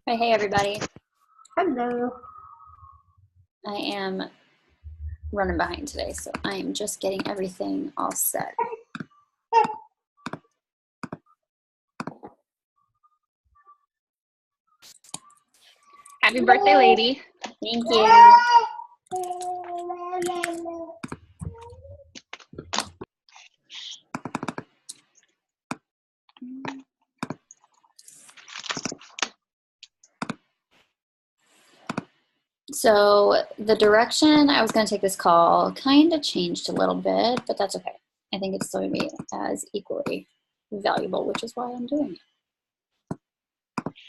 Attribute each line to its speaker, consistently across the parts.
Speaker 1: Hey, everybody.
Speaker 2: Hello.
Speaker 1: I am running behind today, so I am just getting everything all set.
Speaker 2: Happy birthday, lady.
Speaker 1: Thank you. So the direction I was going to take this call kind of changed a little bit, but that's okay. I think it's still going to be as equally valuable, which is why I'm doing it.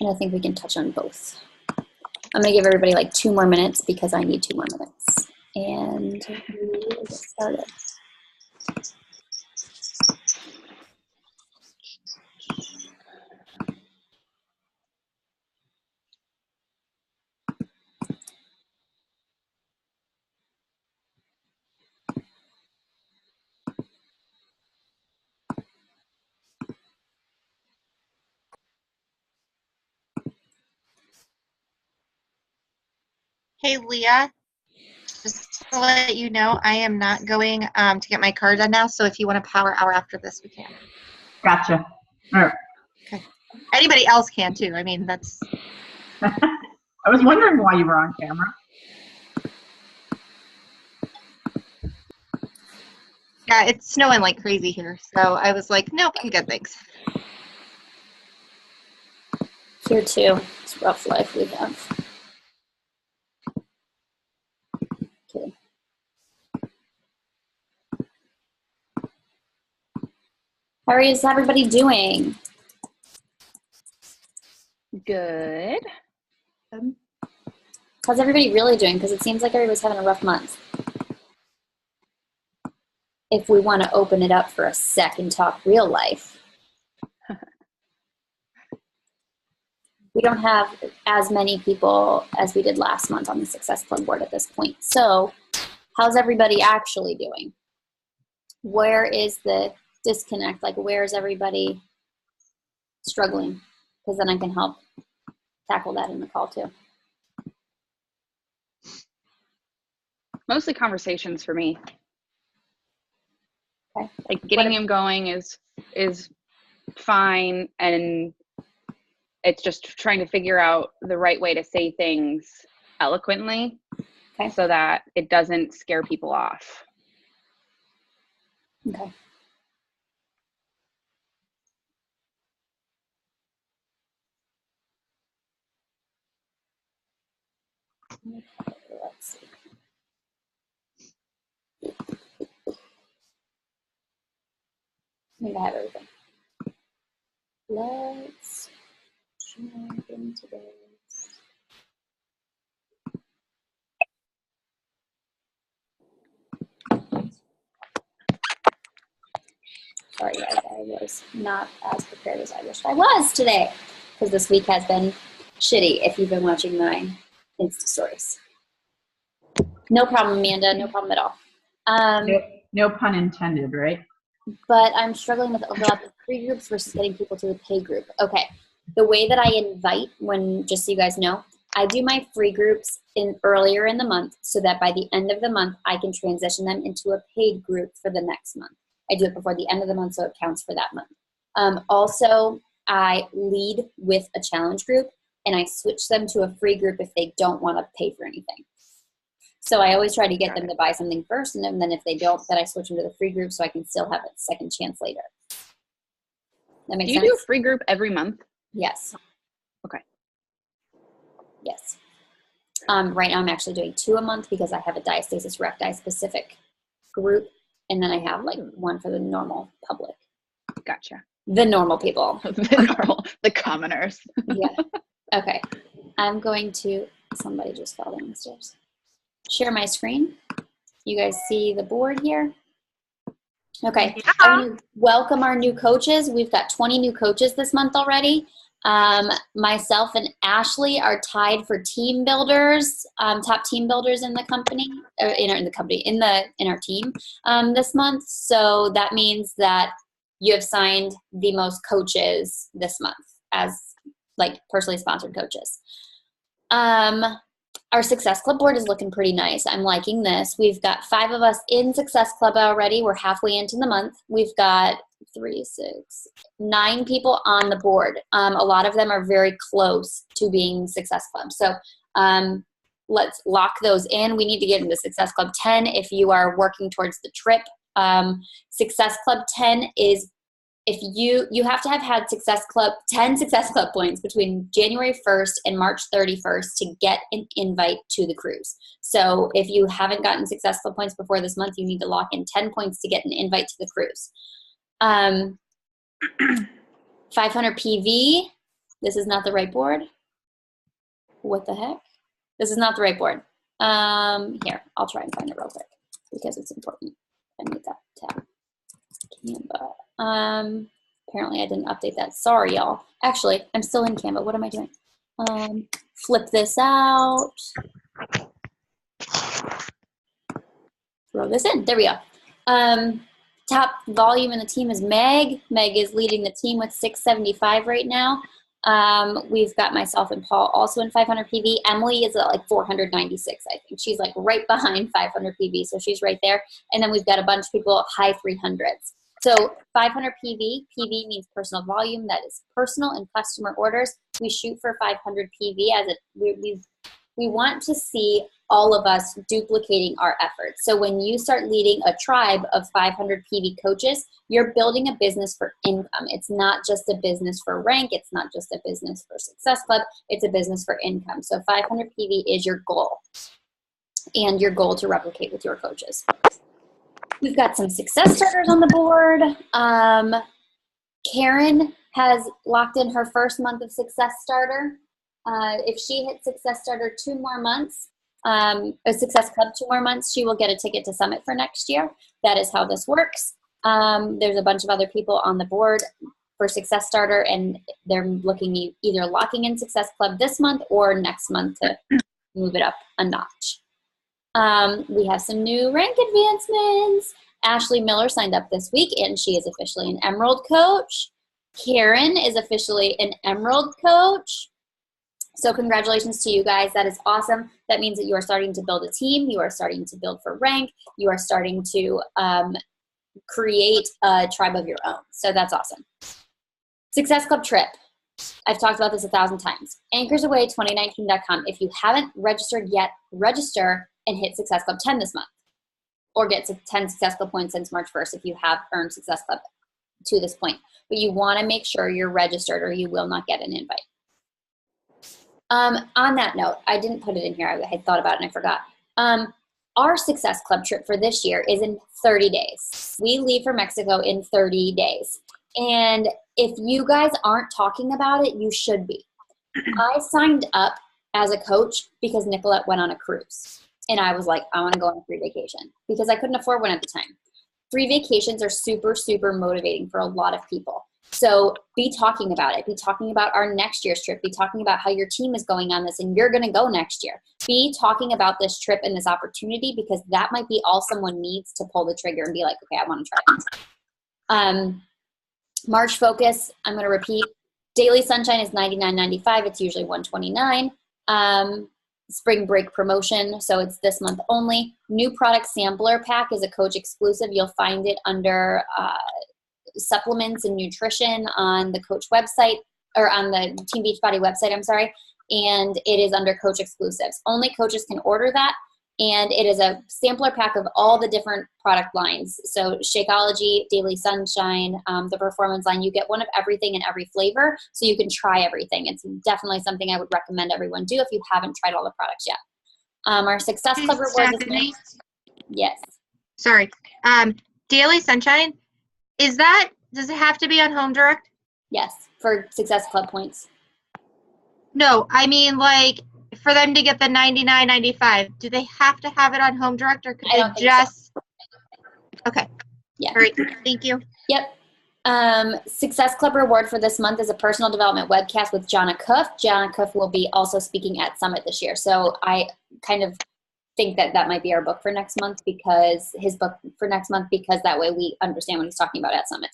Speaker 1: And I think we can touch on both. I'm going to give everybody like 2 more minutes because I need 2 more minutes. And we will get started.
Speaker 3: Hey, Leah, just to let you know, I am not going to get my car done now, so if you want a power hour after this, we can.
Speaker 2: Gotcha. All right.
Speaker 3: Okay. Anybody else can, too. I mean, that's...
Speaker 2: I was wondering why you were on camera.
Speaker 3: Yeah, it's snowing like crazy here, so I was like, nope, I'm good, thanks.
Speaker 1: Here, too. It's a rough life we have. Okay. How is everybody doing?
Speaker 2: Good.
Speaker 1: How's everybody really doing? Because it seems like everybody's having a rough month. If we want to open it up for a sec and talk real life. We don't have as many people as we did last month on the Success Club board at this point. So how's everybody actually doing? Where is the disconnect? Like, where is everybody struggling? Because then I can help tackle that in the call too.
Speaker 4: Mostly conversations for me.
Speaker 1: Okay.
Speaker 4: Like getting him going is fine, and it's just trying to figure out the right way to say things eloquently,
Speaker 1: okay,
Speaker 4: so that it doesn't scare people off.
Speaker 1: Okay. Let's see. I think I have everything. Let's jump into this. Sorry guys, I was not as prepared as I wished I was today, because this week has been shitty if you've been watching my Insta stories. No problem, Amanda, no problem at all.
Speaker 2: No pun intended, right?
Speaker 1: But I'm struggling with overlapping free groups versus getting people to the pay group. Okay, the way that I invite, just so you guys know, I do my free groups earlier in the month so that by the end of the month, I can transition them into a paid group for the next month. I do it before the end of the month so it counts for that month. Also, I lead with a challenge group and I switch them to a free group if they don't want to pay for anything. So I always try to get them to buy something first, and then if they don't, then I switch them to the free group so I can still have a second chance later. That makes sense?
Speaker 4: Do you do a free group every month?
Speaker 1: Yes.
Speaker 4: Okay.
Speaker 1: Yes. Right now I'm actually doing 2 a month because I have a diastasis recti specific group, and then I have like one for the normal public.
Speaker 4: Gotcha.
Speaker 1: The normal people.
Speaker 4: The commoners.
Speaker 1: Yeah. Okay. I'm going to, somebody just fell down the stairs. Share my screen. You guys see the board here? Okay.
Speaker 3: Yeah.
Speaker 1: I'm going to welcome our new coaches. We've got 20 new coaches this month already. Myself and Ashley are tied for team builders, top team builders in the company, in our team this month. So that means that you have signed the most coaches this month as like personally sponsored coaches. Our Success Club board is looking pretty nice. I'm liking this. We've got 5 of us in Success Club already. We're halfway into the month. We've got 9 people on the board. A lot of them are very close to being Success Club. So let's lock those in. We need to get into Success Club 10 if you are working towards the trip. Success Club 10 is if you have to have had 10 Success Club points between January 1st and March 31st to get an invite to the cruise. So if you haven't gotten Success Club points before this month, you need to lock in 10 points to get an invite to the cruise. 500 PV. This is not the right board. What the heck? This is not the right board. Here, I'll try and find it real quick because it's important. I need that tab. Canva. Apparently I didn't update that. Sorry, y'all. Actually, I'm still in Canva. What am I doing? Flip this out. Throw this in. There we go. Top volume in the team is Meg. Meg is leading the team with 675 right now. We've got myself and Paul also in 500 PV. Emily is at like 496, I think. She's like right behind 500 PV, so she's right there. And then we've got a bunch of people high 300s. So 500 PV means personal volume. That is personal and customer orders. We shoot for 500 PV as we want to see all of us duplicating our efforts. So when you start leading a tribe of 500 PV coaches, you're building a business for income. It's not just a business for rank. It's not just a business for Success Club. It's a business for income. So 500 PV is your goal and your goal to replicate with your coaches. We've got some success starters on the board. Karen has locked in her first month of Success Starter. If she hits Success Starter 2 more months, a Success Club 2 more months, she will get a ticket to Summit for next year. That is how this works. There's a bunch of other people on the board for Success Starter, and they're looking either locking in Success Club this month or next month to move it up a notch. We have some new rank advancements. Ashley Miller signed up this week, and she is officially an Emerald Coach. Karen is officially an Emerald Coach. So congratulations to you guys. That is awesome. That means that you are starting to build a team. You are starting to build for rank. You are starting to create a tribe of your own. So that's awesome. Success Club trip. I've talked about this 1,000 times. Anchorsaway2019.com. If you haven't registered yet, register and hit Success Club 10 this month. Or get 10 Success Club points since March 1st if you have earned Success Club to this point. But you want to make sure you're registered or you will not get an invite. On that note, I didn't put it in here. I had thought about it and I forgot. Our Success Club trip for this year is in 30 days. We leave for Mexico in 30 days. And if you guys aren't talking about it, you should be. I signed up as a coach because Nicolette went on a cruise. And I was like, I want to go on a free vacation because I couldn't afford one at the time. Free vacations are super, super motivating for a lot of people. So be talking about it. Be talking about our next year's trip. Be talking about how your team is going on this and you're going to go next year. Be talking about this trip and this opportunity because that might be all someone needs to pull the trigger and be like, okay, I want to try it. March focus, I'm going to repeat. Daily Sunshine is $99.95. It's usually $129. Spring break promotion, so it's this month only. New product sampler pack is a coach exclusive. You'll find it under supplements and nutrition on the coach website, or on the Team Beachbody website, I'm sorry. And it is under coach exclusives. Only coaches can order that. And it is a sampler pack of all the different product lines. So Shakeology, Daily Sunshine, the Performance line, you get one of everything in every flavor so you can try everything. It's definitely something I would recommend everyone do if you haven't tried all the products yet. Our Success Club reward this month. Yes.
Speaker 3: Sorry. Daily Sunshine, does it have to be on Home Direct?
Speaker 1: Yes, for Success Club points.
Speaker 3: No, I mean like for them to get the $99.95, do they have to have it on Home Direct or could they just? So. Okay.
Speaker 1: Yeah.
Speaker 3: All right. Thank you.
Speaker 1: Yep. Success Club reward for this month is a personal development webcast with Jonna Cuff. Jonna Cuff will be also speaking at Summit this year. So I kind of think that that might be our book for next month, because his book for next month, because that way we understand what he's talking about at Summit.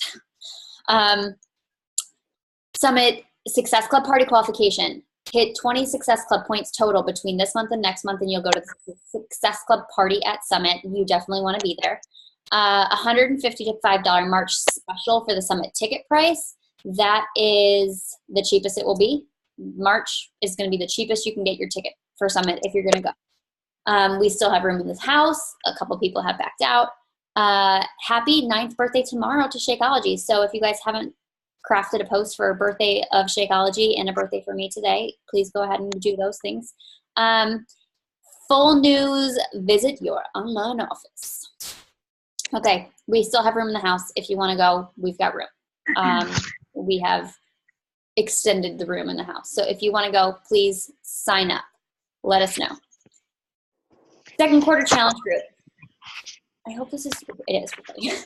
Speaker 1: Summit Success Club party qualification. Hit 20 Success Club points total between this month and next month, and you'll go to the Success Club party at Summit. You definitely want to be there. $150 to $5 March special for the Summit ticket price. That is the cheapest it will be. March is going to be the cheapest you can get your ticket for Summit if you're going to go. We still have room in this house. A couple people have backed out. Happy 9th birthday tomorrow to Shakeology. So if you guys haven't crafted a post for a birthday of Shakeology and a birthday for me today, please go ahead and do those things. Full news, visit your online office. Okay, we still have room in the house. If you want to go, we've got room. We have extended the room in the house. So if you want to go, please sign up. Let us know. Second quarter challenge group. I hope this is, it is really.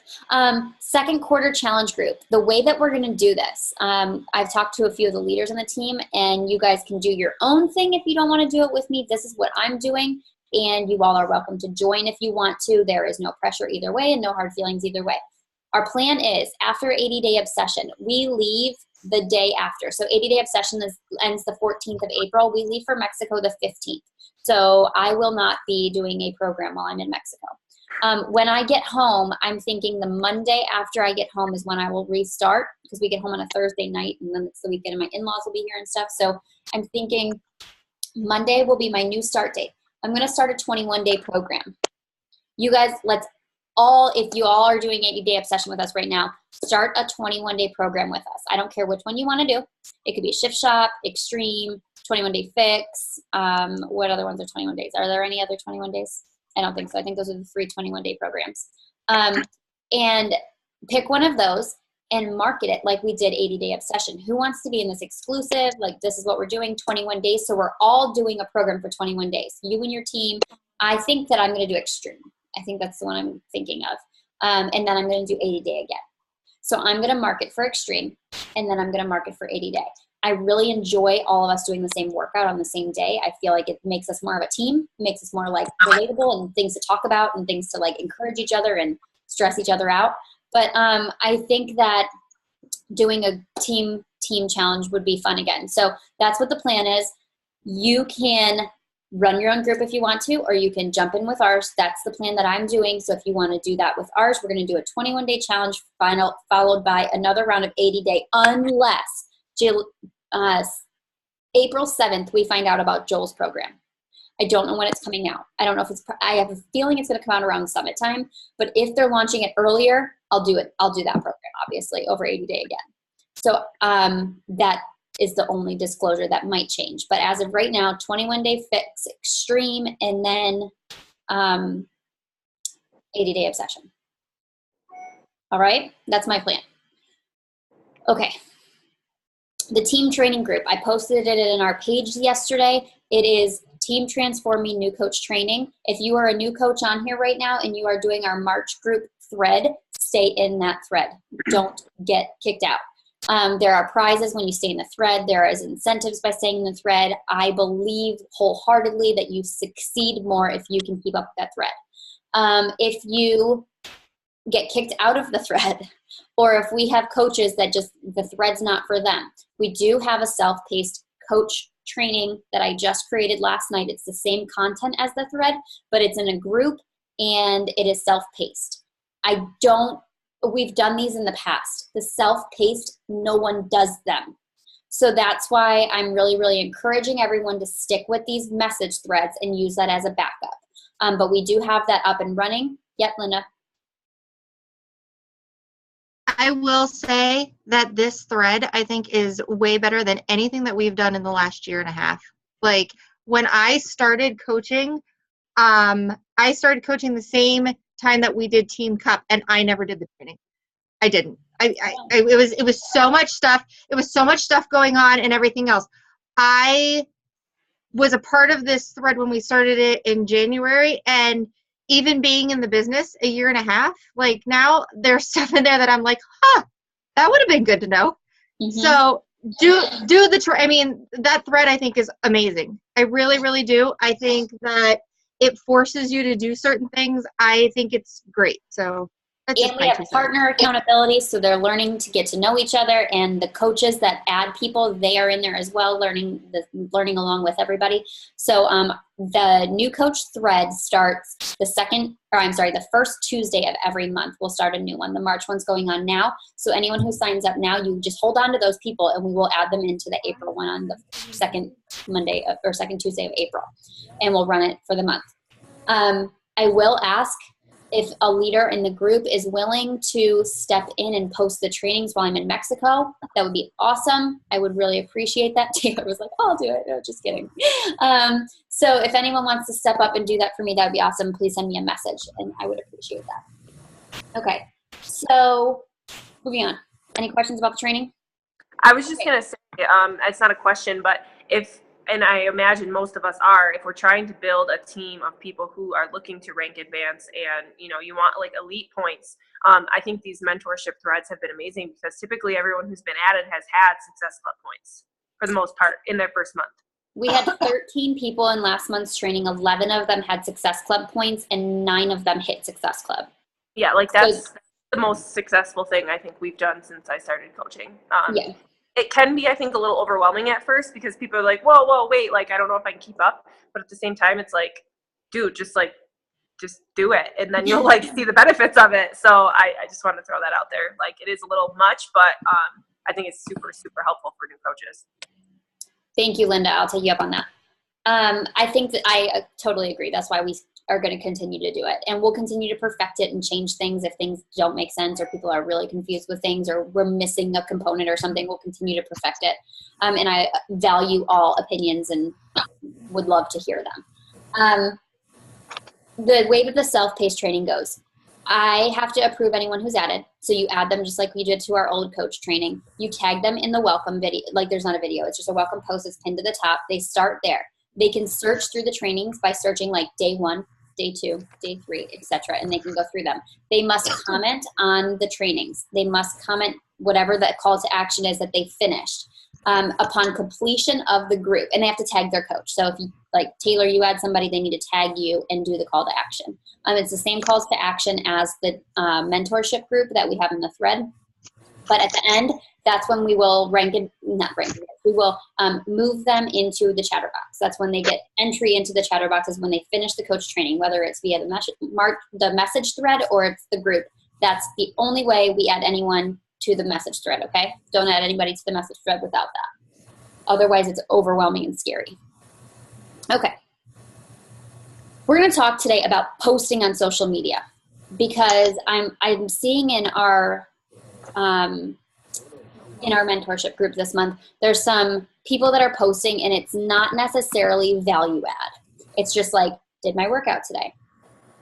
Speaker 1: Second quarter challenge group. The way that we're going to do this, I've talked to a few of the leaders on the team, and you guys can do your own thing if you don't want to do it with me. This is what I'm doing, and you all are welcome to join if you want to. There is no pressure either way and no hard feelings either way. Our plan is, after 80-day obsession, we leave the day after. So 80-day obsession ends the 14th of April. We leave for Mexico the 15th. So I will not be doing a program while I'm in Mexico. When I get home, I'm thinking the Monday after I get home is when I will restart, because we get home on a Thursday night, and then it's the weekend and my in-laws will be here and stuff. So I'm thinking Monday will be my new start date. I'm going to start a 21-day program. You guys, if you all are doing 80-day obsession with us right now, start a 21-day program with us. I don't care which one you want to do. It could be a shift shop, extreme, 21-day fix. What other ones are 21 days? Are there any other 21 days? I don't think so. I think those are the free 21-day programs. And pick one of those and market it like we did 80-day obsession. Who wants to be in this exclusive? Like, this is what we're doing, 21 days. So we're all doing a program for 21 days. You and your team. I think that I'm going to do extreme. I think that's the one I'm thinking of. And then I'm going to do 80-day again. So I'm going to market for extreme, and then I'm going to market for 80-day. I really enjoy all of us doing the same workout on the same day. I feel like it makes us more of a team, makes us more like relatable, and things to talk about and things to like encourage each other and stress each other out. But I think that doing a team challenge would be fun again. So that's what the plan is. You can run your own group if you want to, or you can jump in with ours. That's the plan that I'm doing. So if you want to do that with ours, we're going to do a 21-day challenge followed by another round of 80-day, unless April 7th, we find out about Joel's program. I don't know when it's coming out. I don't know if I have a feeling it's going to come out around Summit time, but if they're launching it earlier, I'll do it. I'll do that program, obviously, over 80-day again. So that is the only disclosure that might change. But as of right now, 21-day fix, extreme, and then 80-day obsession. All right, that's my plan. Okay. The team training group, I posted it in our page yesterday. It is Team TransforME New Coach Training. If you are a new coach on here right now and you are doing our March group thread, stay in that thread. Don't get kicked out. There are prizes when you stay in the thread. There is incentives by staying in the thread. I believe wholeheartedly that you succeed more if you can keep up with that thread. If you get kicked out of the thread, or if we have coaches that just the thread's not for them, we do have a self-paced coach training that I just created last night. It's the same content as the thread, but it's in a group and it is self-paced. We've done these in the past. The self-paced, no one does them. So that's why I'm really, really encouraging everyone to stick with these message threads and use that as a backup. But we do have that up and running. Yep, Linda.
Speaker 3: I will say that this thread, I think, is way better than anything that we've done in the last year and a half. Like, when I started coaching, the same time that we did Team Cup, and I never did the training. I didn't. It was so much stuff. It was so much stuff going on and everything else. I was a part of this thread when we started it in January, and even being in the business a year and a half, like, now there's stuff in there that I'm like, That would have been good to know.
Speaker 1: Mm-hmm.
Speaker 3: So do I mean, that thread I think is amazing. I really, really do. I think that it forces you to do certain things. I think it's great. So that's
Speaker 1: And
Speaker 3: just
Speaker 1: we
Speaker 3: my
Speaker 1: have
Speaker 3: 2 cents.
Speaker 1: partner accountability, so they're learning to get to know each other, and the coaches that add people, they are in there as well, learning along with everybody. So the new coach thread starts the first Tuesday of every month. We'll start a new one. The March one's going on now. So anyone who signs up now, you just hold on to those people, and we will add them into the April one on the second Tuesday of April, and we'll run it for the month. I will ask if a leader in the group is willing to step in and post the trainings while I'm in Mexico. That would be awesome. I would really appreciate that. Taylor was like, oh, I'll do it. No, just kidding. So if anyone wants to step up and do that for me, that would be awesome. Please send me a message, and I would appreciate that. Okay, so moving on. Any questions about the training?
Speaker 5: I was just going to say, it's not a question, but and I imagine most of us are, if we're trying to build a team of people who are looking to rank advance and, you want like elite points, I think these mentorship threads have been amazing because typically everyone who's been added has had Success Club points for the most part in their first month.
Speaker 1: We had 13 people in last month's training. 11 of them had Success Club points and 9 of them hit Success Club.
Speaker 5: Yeah, like that's the most successful thing I think we've done since I started coaching.
Speaker 1: Yeah.
Speaker 5: It can be, I think, a little overwhelming at first because people are like, whoa, wait, like, I don't know if I can keep up. But at the same time, it's like, dude, just do it. And then you'll like see the benefits of it. So I just want to throw that out there. Like, it is a little much, but I think it's super, super helpful for new coaches.
Speaker 1: Thank you, Linda. I'll take you up on that. I think that I totally agree. That's why we are going to continue to do it. And we'll continue to perfect it and change things if things don't make sense or people are really confused with things or we're missing a component or something. We'll continue to perfect it. And I value all opinions and would love to hear them. The way that the self-paced training goes, I have to approve anyone who's added. So you add them just like we did to our old coach training. You tag them in the welcome video. Like there's not a video. It's just a welcome post that's pinned to the top. They start there. They can search through the trainings by searching like day 1, day 2, day 3, etc. And they can go through them. They must comment on the trainings. They must comment whatever that call to action is that they finished upon completion of the group. And they have to tag their coach. So if you, like Taylor, you add somebody, they need to tag you and do the call to action. It's the same calls to action as the mentorship group that we have in the thread. But at the end, that's when we will we will move them into the chatterbox. That's when they get entry into the chatterbox is when they finish the coach training, whether it's via the message thread or it's the group. That's the only way we add anyone to the message thread, okay? Don't add anybody to the message thread without that. Otherwise, it's overwhelming and scary. Okay. We're going to talk today about posting on social media because I'm seeing in our mentorship group this month, there's some people that are posting and it's not necessarily value add. It's just like, did my workout today.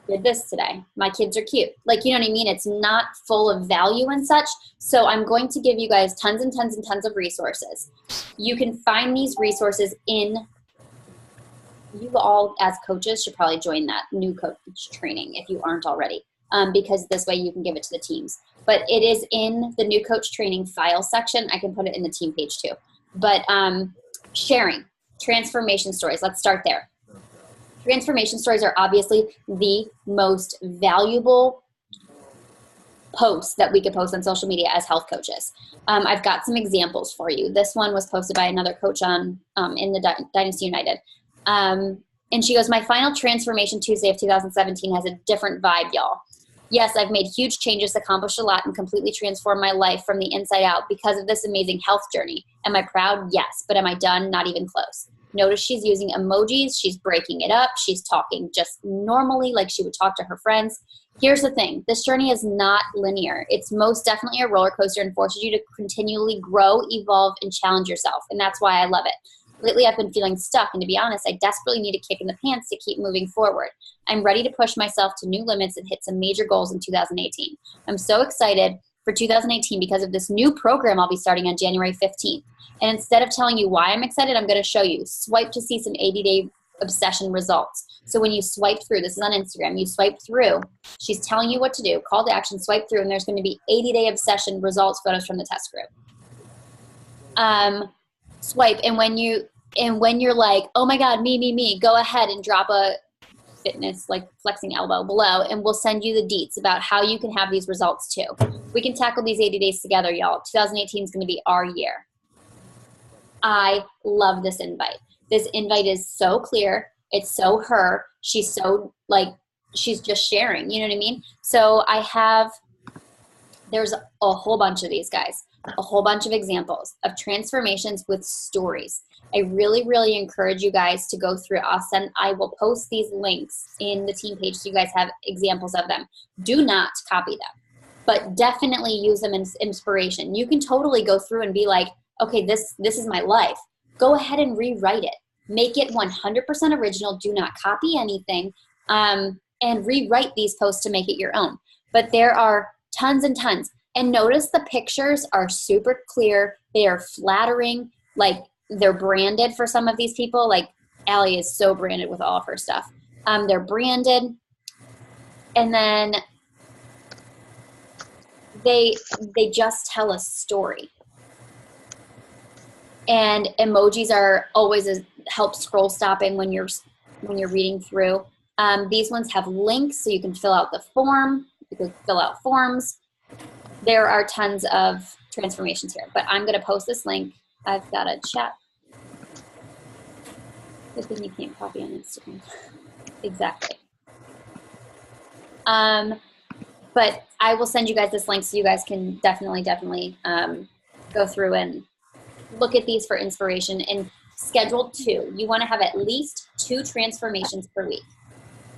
Speaker 1: Did this today. My kids are cute. Like, you know what I mean? It's not full of value and such. So I'm going to give you guys tons and tons and tons of resources. You can find these resources you all as coaches should probably join that new coach training if you aren't already. Because this way you can give it to the teams. But it is in the new coach training file section. I can put it in the team page too. But sharing, transformation stories. Let's start there. Transformation stories are obviously the most valuable posts that we could post on social media as health coaches. I've got some examples for you. This one was posted by another coach in the Dynasty United. And she goes, my final Transformation Tuesday of 2017 has a different vibe, y'all. Yes, I've made huge changes, accomplished a lot, and completely transformed my life from the inside out because of this amazing health journey. Am I proud? Yes. But am I done? Not even close. Notice she's using emojis. She's breaking it up. She's talking just normally like she would talk to her friends. Here's the thing. This journey is not linear. It's most definitely a roller coaster and forces you to continually grow, evolve, and challenge yourself. And that's why I love it. Lately, I've been feeling stuck, and to be honest, I desperately need a kick in the pants to keep moving forward. I'm ready to push myself to new limits and hit some major goals in 2018. I'm so excited for 2018 because of this new program I'll be starting on January 15th. And instead of telling you why I'm excited, I'm going to show you. Swipe to see some 80-day obsession results. So when you swipe through, this is on Instagram, you swipe through, she's telling you what to do, call to action, swipe through, and there's going to be 80-day obsession results photos from the test group. Swipe, and when you're like, oh my God, me, go ahead and drop a fitness, like flexing elbow below, and we'll send you the deets about how you can have these results too. We can tackle these 80 days together, y'all. 2018 is going to be our year. I love this invite. This invite is so clear. It's so her. She's so like, she's just sharing, you know what I mean? So there's a whole bunch of these guys, a whole bunch of examples of transformations with stories. I really, really encourage you guys to go through us, and I will post these links in the team page so you guys have examples of them. Do not copy them, but definitely use them as inspiration. You can totally go through and be like, okay, this is my life. Go ahead and rewrite it. Make it 100% original. Do not copy anything, and rewrite these posts to make it your own. But there are tons and tons. And notice the pictures are super clear. They are flattering. Like, they're branded for some of these people. Like, Allie is so branded with all of her stuff. They're branded. And then they just tell a story. And emojis are always help scroll stopping when you're reading through. These ones have links so you can fill out the form. You can fill out forms. There are tons of transformations here, but I'm going to post this link. I've got a chat. Good thing you can't copy on Instagram. Exactly. But I will send you guys this link so you guys can definitely go through and look at these for inspiration. And schedule 2. You want to have at least 2 transformations per week.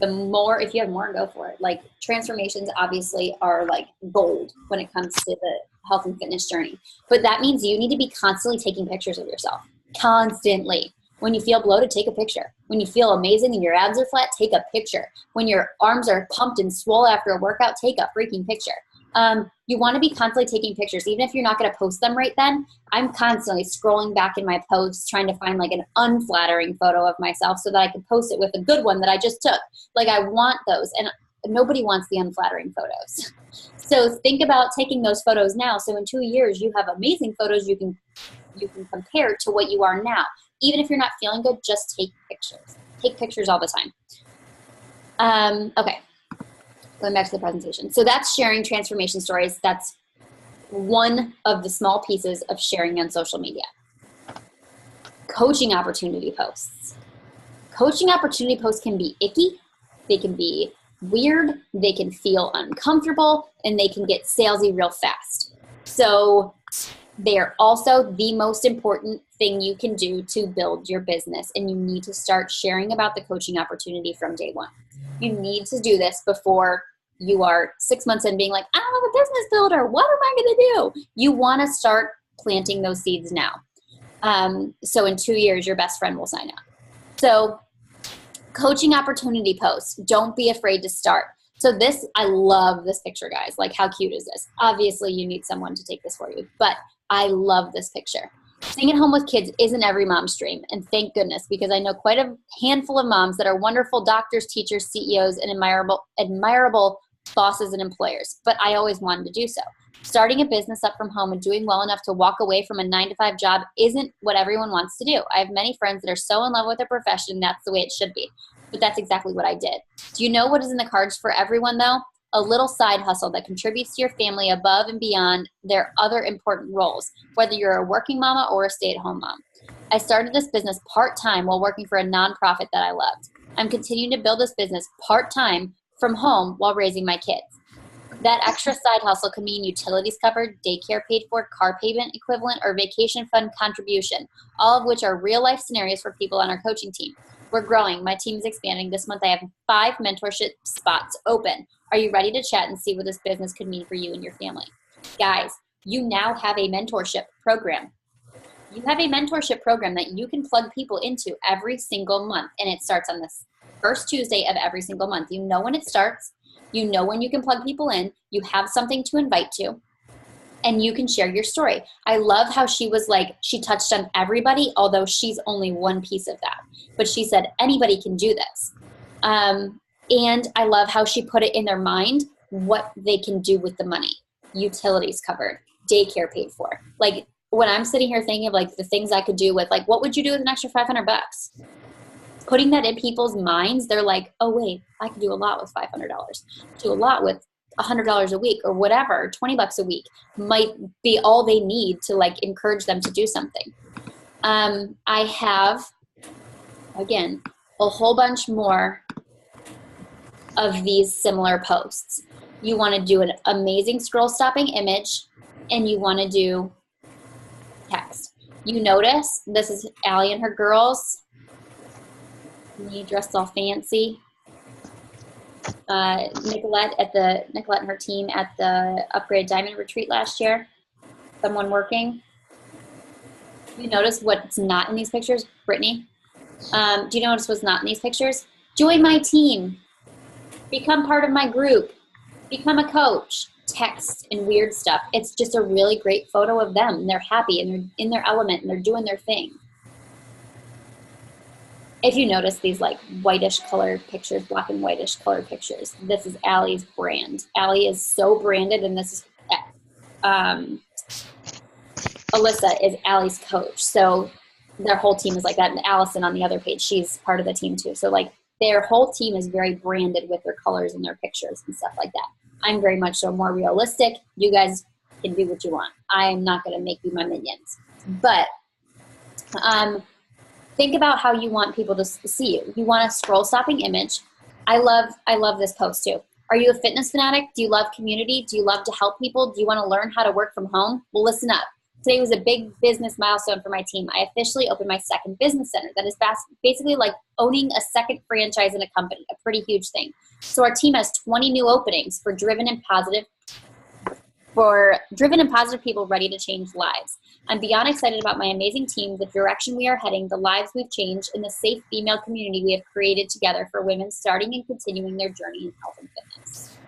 Speaker 1: The more, if you have more, go for it. Like, transformations obviously are like gold when it comes to the health and fitness journey. But that means you need to be constantly taking pictures of yourself. Constantly. When you feel bloated, take a picture. When you feel amazing and your abs are flat, take a picture. When your arms are pumped and swole after a workout, take a freaking picture. You want to be constantly taking pictures. Even if you're not going to post them right then, I'm constantly scrolling back in my posts trying to find like an unflattering photo of myself so that I can post it with a good one that I just took. Like, I want those, and nobody wants the unflattering photos. So think about taking those photos now. So in 2 years, you have amazing photos you can compare to what you are now. Even if you're not feeling good, just take pictures. Take pictures all the time. Okay. Going back to the presentation. So that's sharing transformation stories. That's one of the small pieces of sharing on social media. Coaching opportunity posts. Coaching opportunity posts can be icky. They can be weird. They can feel uncomfortable, and they can get salesy real fast. So they are also the most important thing you can do to build your business, and you need to start sharing about the coaching opportunity from day one. You need to do this before you are 6 months in being like, I don't have a business builder. What am I going to do? You want to start planting those seeds now. So in 2 years, your best friend will sign up. So coaching opportunity posts. Don't be afraid to start. So this, I love this picture, guys. Like, how cute is this? Obviously, you need someone to take this for you, but I love this picture. Staying at home with kids isn't every mom's dream, and thank goodness, because I know quite a handful of moms that are wonderful doctors, teachers, CEOs, and admirable bosses and employers, but I always wanted to do so. Starting a business up from home and doing well enough to walk away from a 9-to-5 job isn't what everyone wants to do. I have many friends that are so in love with their profession, and that's the way it should be. But that's exactly what I did. Do you know what is in the cards for everyone, though? A little side hustle that contributes to your family above and beyond their other important roles, whether you're a working mama or a stay-at-home mom. I started this business part-time while working for a nonprofit that I loved. I'm continuing to build this business part-time from home while raising my kids. That extra side hustle can mean utilities covered, daycare paid for, car payment equivalent, or vacation fund contribution, all of which are real-life scenarios for people on our coaching team. We're growing. My team is expanding. This month I have 5 mentorship spots open. Are you ready to chat and see what this business could mean for you and your family? Guys, you now have a mentorship program. You have a mentorship program that you can plug people into every single month, and it starts on the first Tuesday of every single month. You know when it starts. You know when you can plug people in. You have something to invite to. and you can share your story. I love how she was like, she touched on everybody, although she's only one piece of that. But she said, anybody can do this. And I love how she put it in their mind what they can do with the money. Utilities covered, daycare paid for. Like when I'm sitting here thinking of like the things I could do with, like, what would you do with an extra $500? Putting that in people's minds, they're like, oh wait, I could do a lot with $500. Do a lot with $100 a week or whatever. $20 a week might be all they need to like encourage them to do something. I have, again, a whole bunch more of these similar posts. You want to do an amazing scroll stopping image, and you want to do text. You notice this is Allie and her girls. Me dressed all fancy. Nicolette and her team at the Upgrade Diamond Retreat last year. Someone working. You notice what's not in these pictures, Brittany? Do you notice what's not in these pictures? Join my team. Become part of my group. Become a coach. Text and weird stuff. It's just a really great photo of them. They're happy and they're in their element and they're doing their thing. If you notice these like whitish color pictures, black and whitish color pictures, this is Allie's brand. Allie is so branded, and this is Alyssa is Allie's coach. So their whole team is like that. And Allison on the other page, she's part of the team too. So like their whole team is very branded with their colors and their pictures and stuff like that. I'm very much so more realistic. You guys can do what you want. I'm not going to make you my minions. But think about how you want people to see you. You want a scroll stopping image. I love this post too. Are you a fitness fanatic? Do you love community? Do you love to help people? Do you want to learn how to work from home? Well, listen up. Today was a big business milestone for my team. I officially opened my second business center. That is basically like owning a second franchise in a company, a pretty huge thing. So our team has 20 new openings for driven and positive people ready to change lives. I'm beyond excited about my amazing team, the direction we are heading, the lives we've changed, and the safe female community we have created together for women starting and continuing their journey in health and fitness.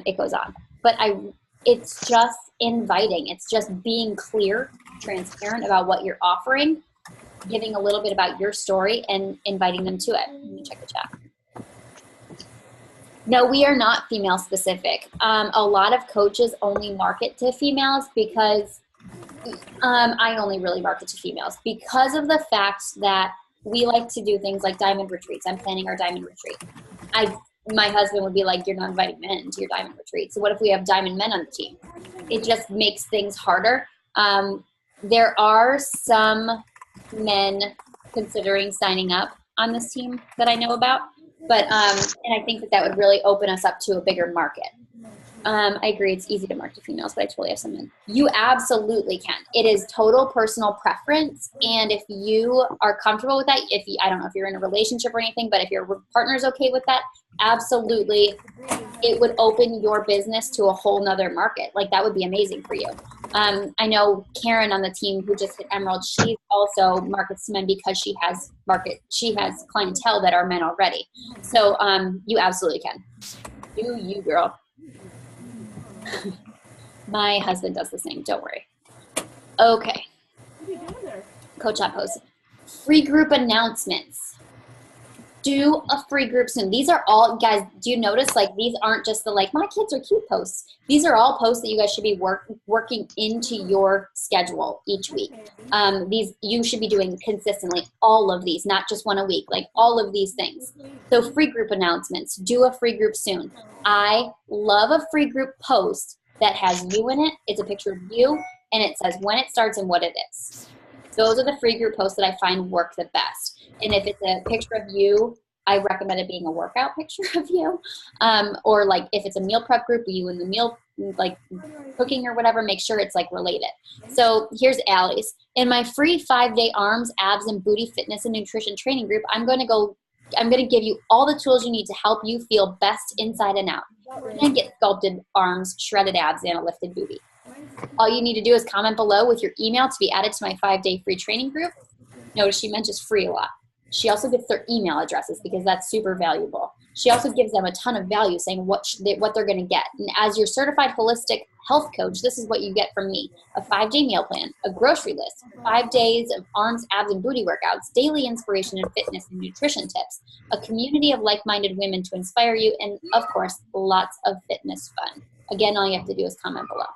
Speaker 1: It goes on. But it's just inviting. It's just being clear, transparent about what you're offering, giving a little bit about your story, and inviting them to it. Let me check the chat. No, we are not female specific. A lot of coaches only market to females because I only really market to females because of the fact that we like to do things like diamond retreats. I'm planning our diamond retreat. My husband would be like, you're not inviting men to your diamond retreat. So what if we have diamond men on the team? It just makes things harder. There are some men considering signing up on this team that I know about. But, and I think that would really open us up to a bigger market. I agree it's easy to market to females, but I totally have some men. You absolutely can. It is total personal preference. And if you are comfortable with that, I don't know if you're in a relationship or anything, but if your partner's okay with that, absolutely, it would open your business to a whole nother market. Like that would be amazing for you. I know Karen on the team who just hit Emerald, she also markets to men because she has clientele that are men already. So you absolutely can. Do you, girl. My husband does the same, don't worry. Okay. Coach Chat post. Free group announcements. Do a free group soon. These are all, guys, do you notice like these aren't just the like, my kids are cute posts. These are all posts that you guys should be working into your schedule each week. These you should be doing consistently, all of these, not just one a week, like all of these things. So free group announcements, do a free group soon. I love a free group post that has you in it. It's a picture of you and it says when it starts and what it is. Those are the free group posts that I find work the best. And if it's a picture of you, I recommend it being a workout picture of you. Or like if it's a meal prep group, you in the meal, like cooking or whatever, make sure it's like related. So here's Allie's. In my free 5-day arms, abs, and booty fitness and nutrition training group, I'm going to give you all the tools you need to help you feel best inside and out. And get sculpted arms, shredded abs, and a lifted booty. All you need to do is comment below with your email to be added to my 5-day free training group. Notice she mentions free a lot. She also gives their email addresses because that's super valuable. She also gives them a ton of value saying what they're going to get. And as your certified holistic health coach, this is what you get from me. A 5-day meal plan, a grocery list, 5 days of arms, abs, and booty workouts, daily inspiration and fitness and nutrition tips, a community of like-minded women to inspire you, and of course, lots of fitness fun. Again, all you have to do is comment below.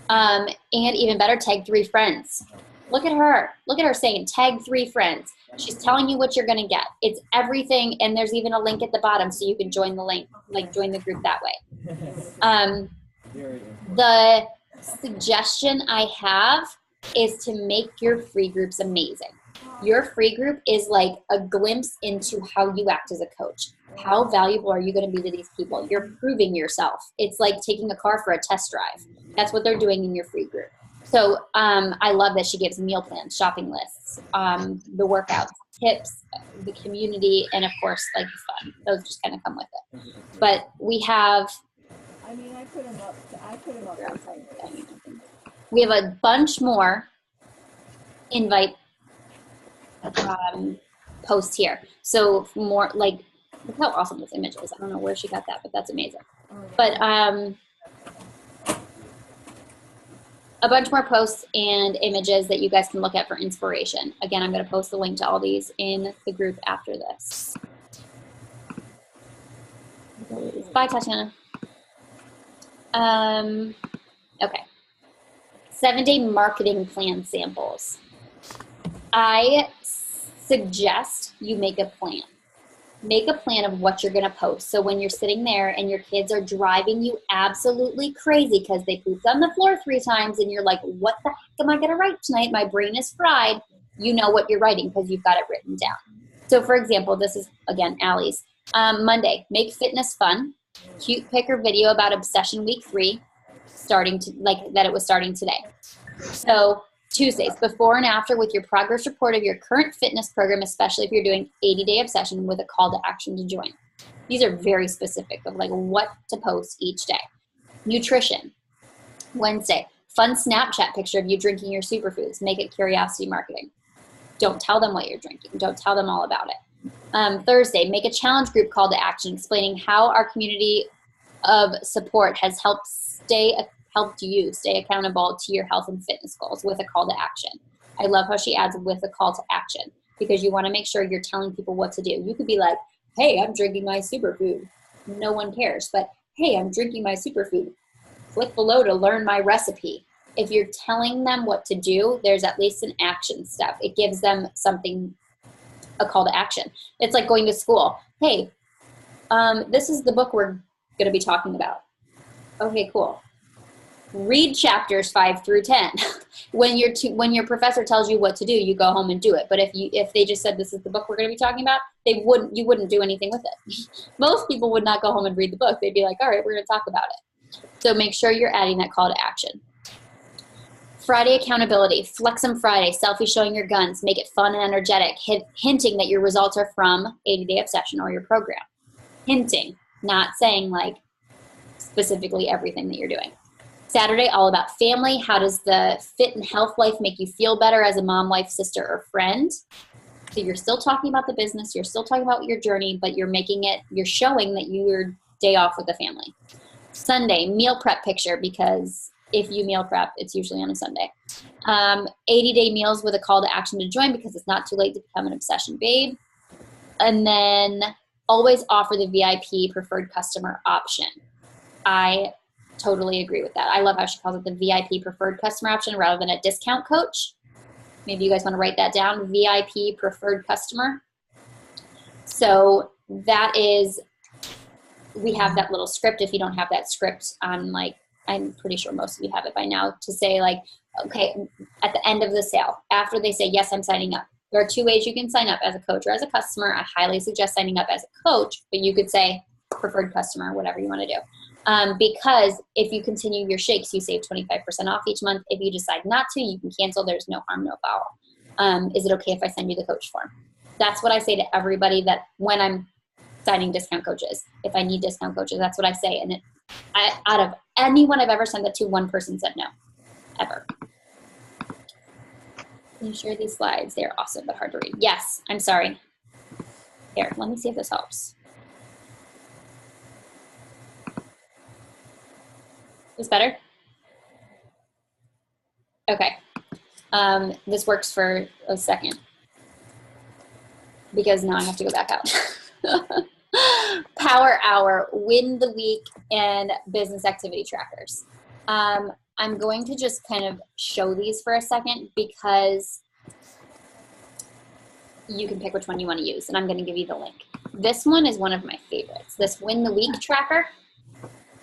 Speaker 1: And even better, tag 3 friends. Look at her. Look at her saying, tag 3 friends. She's telling you what you're going to get. It's everything, and there's even a link at the bottom so you can join the link, like join the group that way. The suggestion I have is to make your free groups amazing. Your free group is like a glimpse into how you act as a coach. How valuable are you going to be to these people? You're proving yourself. It's like taking a car for a test drive. That's what they're doing in your free group. So I love that she gives meal plans, shopping lists, the workouts, tips, the community, and of course, like the fun. Those just kind of come with it. But we have,
Speaker 6: I put them up.
Speaker 1: we have a bunch more invite posts here. So more like, look how awesome this image is. I don't know where she got that, but that's amazing. But a bunch more posts and images that you guys can look at for inspiration. Again, I'm going to post the link to all these in the group after this. Bye, Tatiana. Okay. 7-day marketing plan samples. I suggest you make a plan. Make a plan of what you're going to post. So when you're sitting there and your kids are driving you absolutely crazy because they pooped on the floor 3 times and you're like, what the heck am I going to write tonight? My brain is fried. You know what you're writing because you've got it written down. So for example, this is, again, Allie's. Monday, make fitness fun. Cute pic or video about Obsession Week 3, starting to, like that it was starting today. So Tuesdays, before and after with your progress report of your current fitness program, especially if you're doing 80-day obsession with a call to action to join. These are very specific of like what to post each day. Nutrition. Wednesday, fun Snapchat picture of you drinking your superfoods. Make it curiosity marketing. Don't tell them what you're drinking. Don't tell them all about it. Thursday, make a challenge group call to action explaining how our community of support has helped you stay accountable to your health and fitness goals with a call to action. I love how she adds with a call to action because you want to make sure you're telling people what to do. You could be like, hey, I'm drinking my superfood. No one cares. But hey, I'm drinking my superfood. Click below to learn my recipe. If you're telling them what to do, there's at least an action step. It gives them something, a call to action. It's like going to school. Hey, this is the book we're going to be talking about. Okay, cool. Read chapters 5 through 10. When your professor tells you what to do, you go home and do it. But if they just said this is the book we're going to be talking about, you wouldn't do anything with it. Most people would not go home and read the book. They'd be like, all right, we're going to talk about it. So make sure you're adding that call to action. Friday accountability, Flex 'em Friday, selfie showing your guns, make it fun and energetic, hinting that your results are from 80-day obsession or your program. Hinting, not saying like specifically everything that you're doing. Saturday, all about family. How does the fit and health life make you feel better as a mom, wife, sister, or friend? So you're still talking about the business, you're still talking about your journey, but you're showing that your day off with the family. Sunday, meal prep picture, because if you meal prep, it's usually on a Sunday. 80-day meals with a call to action to join because it's not too late to become an obsession babe. And then always offer the VIP preferred customer option. I totally agree with that. I love how she calls it the VIP preferred customer option rather than a discount coach. Maybe you guys want to write that down, VIP preferred customer. So that is, we have that little script. If you don't have that script, I'm pretty sure most of you have it by now, to say like, okay, at the end of the sale, after they say, yes, I'm signing up. There are 2 ways you can sign up, as a coach or as a customer. I highly suggest signing up as a coach, but you could say preferred customer, whatever you want to do. Because if you continue your shakes, you save 25% off each month. If you decide not to, you can cancel. There's no harm, no foul. Is it okay if I send you the coach form? That's what I say to everybody that when I'm signing discount coaches. If I need discount coaches, that's what I say. And out of anyone I've ever sent that to, one person said no, ever. Can you share these slides? They're awesome, but hard to read. Yes, I'm sorry. Here, let me see if this helps. Is better? Okay. This works for a second because now I have to go back out. Power Hour, Win the Week, and Business Activity Trackers. I'm going to just kind of show these for a second because you can pick which one you want to use, and I'm going to give you the link. This one is one of my favorites. This Win the Week tracker.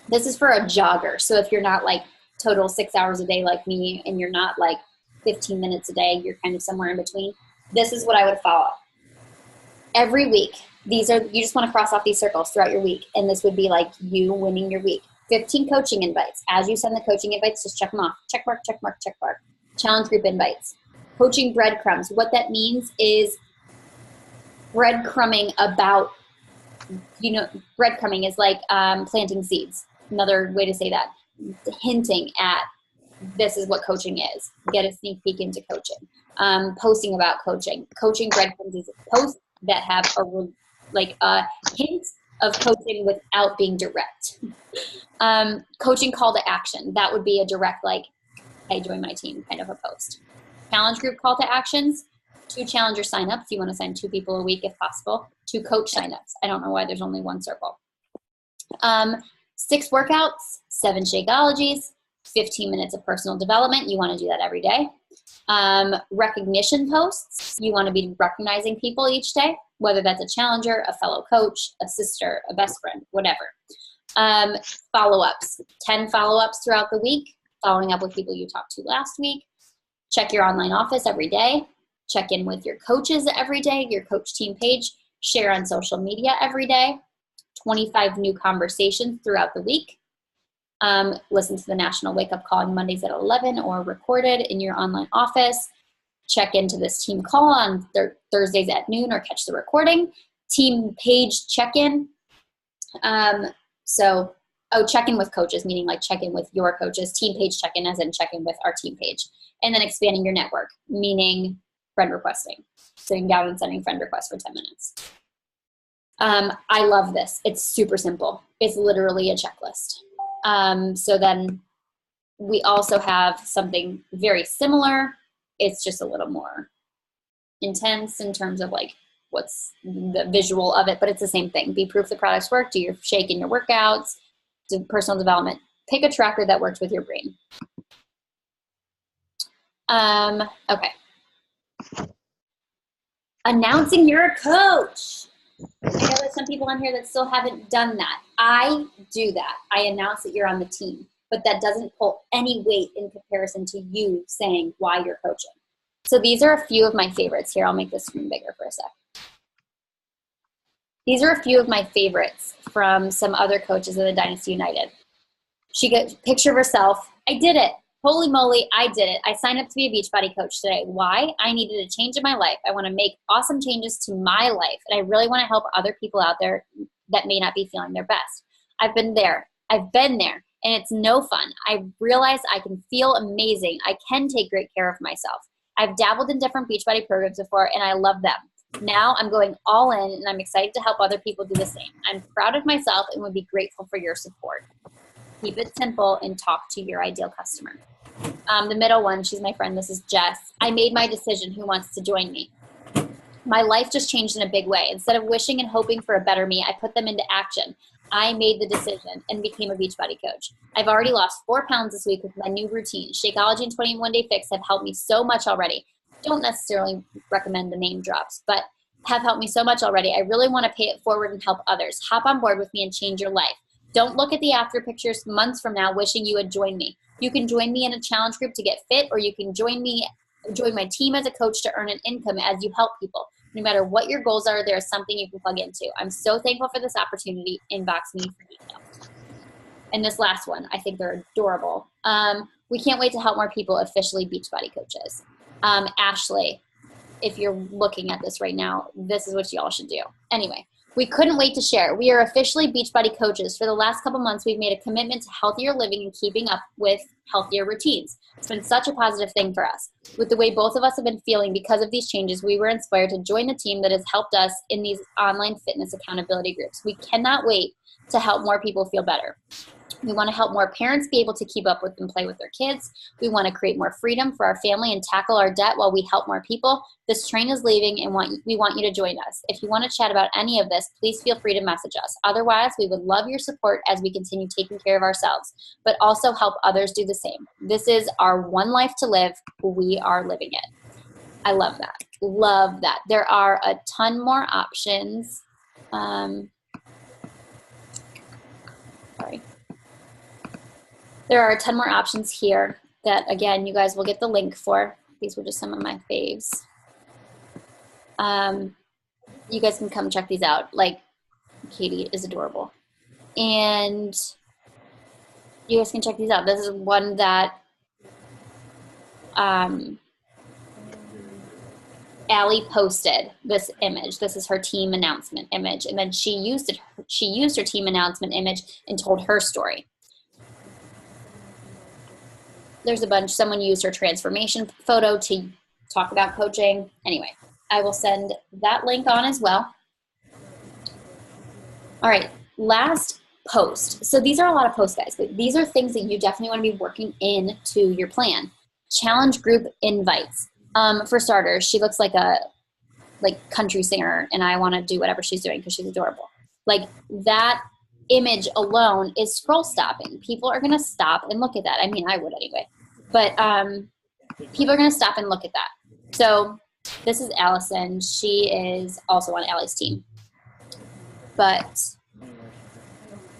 Speaker 1: This is for a jogger. So if you're not like total 6 hours a day like me, and you're not like 15 minutes a day, you're kind of somewhere in between, this is what I would follow. Every week, you just want to cross off these circles throughout your week, and this would be like you winning your week. 15 coaching invites. As you send the coaching invites, just check them off. Check mark, check mark, check mark. Challenge group invites. Coaching breadcrumbs. What that means is breadcrumbing about, breadcrumbing is like planting seeds. Another way to say that. Hinting at this is what coaching is. Get a sneak peek into coaching. Posting about coaching. Coaching breadcrumbs is posts that have a hint of coaching without being direct. Coaching call to action. That would be a direct, like, hey, join my team kind of a post. Challenge group call to actions. 2 challenger signups. You want to sign 2 people a week if possible. 2 coach signups. I don't know why there's only 1 circle. 6 workouts, 7 Shakeologies, 15 minutes of personal development. You want to do that every day. Recognition posts. You want to be recognizing people each day, whether that's a challenger, a fellow coach, a sister, a best friend, whatever. Follow-ups. 10 follow-ups throughout the week, following up with people you talked to last week. Check your online office every day. Check in with your coaches every day, your coach team page. Share on social media every day. 25 new conversations throughout the week. Listen to the National Wake Up Call on Mondays at 11 or recorded in your online office. Check into this team call on Thursdays at noon or catch the recording. Team page check-in. Check in with coaches, meaning like check in with your coaches. Team page check-in as in check in with our team page. And then expanding your network, meaning friend requesting. Sitting down and sending friend requests for 10 minutes. I love this. It's super simple. It's literally a checklist. So then we also have something very similar. It's just a little more intense in terms of like what's the visual of it, but it's the same thing. Be proof the products work. Do your shake in your workouts. Do personal development. Pick a tracker that works with your brain. Okay. Announcing you're a coach. I know there's some people on here that still haven't done that. I do that. I announce that you're on the team, but that doesn't pull any weight in comparison to you saying why you're coaching. So these are a few of my favorites. Here, I'll make this screen bigger for a sec. These are a few of my favorites from some other coaches in the Dynasty United. She got a picture of herself. I did it. Holy moly, I did it. I signed up to be a Beachbody coach today. Why? I needed a change in my life. I want to make awesome changes to my life, and I really want to help other people out there that may not be feeling their best. I've been there, and it's no fun. I realized I can feel amazing. I can take great care of myself. I've dabbled in different Beachbody programs before, and I love them. Now I'm going all in, and I'm excited to help other people do the same. I'm proud of myself and would be grateful for your support. Keep it simple and talk to your ideal customer. The middle one, she's my friend. This is Jess. I made my decision. Who wants to join me? My life just changed in a big way. Instead of wishing and hoping for a better me, I put them into action. I made the decision and became a Beachbody coach. I've already lost 4 pounds this week with my new routine. Shakeology and 21-Day Fix have helped me so much already. Don't necessarily recommend the name drops, but have helped me so much already. I really want to pay it forward and help others. Hop on board with me and change your life. Don't look at the after pictures months from now wishing you had joined me. You can join me in a challenge group to get fit, or you can join my team as a coach to earn an income as you help people. No matter what your goals are, there is something you can plug into. I'm so thankful for this opportunity. Inbox me for details. And this last one, I think they're adorable. We can't wait to help more people officially Beachbody coaches. Ashley, if you're looking at this right now, this is what you all should do. Anyway. We couldn't wait to share. We are officially Beachbody coaches. For the last couple months, we've made a commitment to healthier living and keeping up with healthier routines. It's been such a positive thing for us. With the way both of us have been feeling because of these changes, we were inspired to join the team that has helped us in these online fitness accountability groups. We cannot wait to help more people feel better. We want to help more parents be able to keep up with and play with their kids. We want to create more freedom for our family and tackle our debt while we help more people. This train is leaving and we want you to join us. If you want to chat about any of this, please feel free to message us. Otherwise, we would love your support as we continue taking care of ourselves, but also help others do the same. This is our one life to live. We are living it. I love that. Love that. There are a ton more options. Sorry. There are a ton more options here that, again, you guys will get the link for. These were just some of my faves. You guys can come check these out. Like, Katie is adorable. And you guys can check these out. This is one that Allie posted this image. This is her team announcement image. And then she used her team announcement image and told her story. There's a bunch. Someone used her transformation photo to talk about coaching. Anyway, I will send that link on as well. All right, last post. So these are a lot of posts, guys, but these are things that you definitely want to be working into your plan. Challenge group invites. For starters, she looks like a country singer, and I want to do whatever she's doing because she's adorable. Like, that image alone is scroll stopping. People are going to stop and look at that. I mean, I would anyway. But people are going to stop and look at that. So this is Allison. She is also on Allie's team. But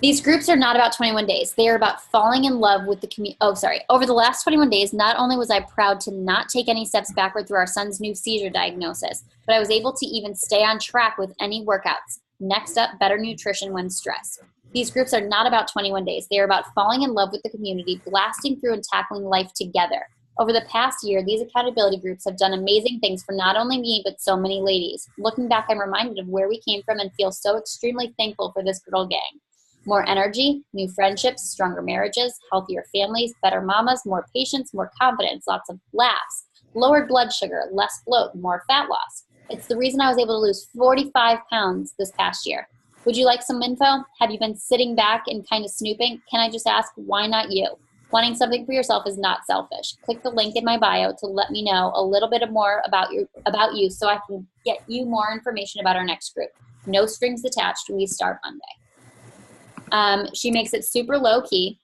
Speaker 1: these groups are not about 21 days. They are about falling in love with the community. Oh, sorry. Over the last 21 days, not only was I proud to not take any steps backward through our son's new seizure diagnosis, but I was able to even stay on track with any workouts. Next up, better nutrition when stressed. These groups are not about 21 days. They are about falling in love with the community, blasting through and tackling life together. Over the past year, these accountability groups have done amazing things for not only me, but so many ladies. Looking back, I'm reminded of where we came from and feel so extremely thankful for this girl gang. More energy, new friendships, stronger marriages, healthier families, better mamas, more patience, more confidence, lots of laughs, lowered blood sugar, less bloat, more fat loss. It's the reason I was able to lose 45 pounds this past year. Would you like some info? Have you been sitting back and kind of snooping? Can I just ask, why not you? Wanting something for yourself is not selfish. Click the link in my bio to let me know a little bit more about you so I can get you more information about our next group. No strings attached. We start Monday. She makes it super low key,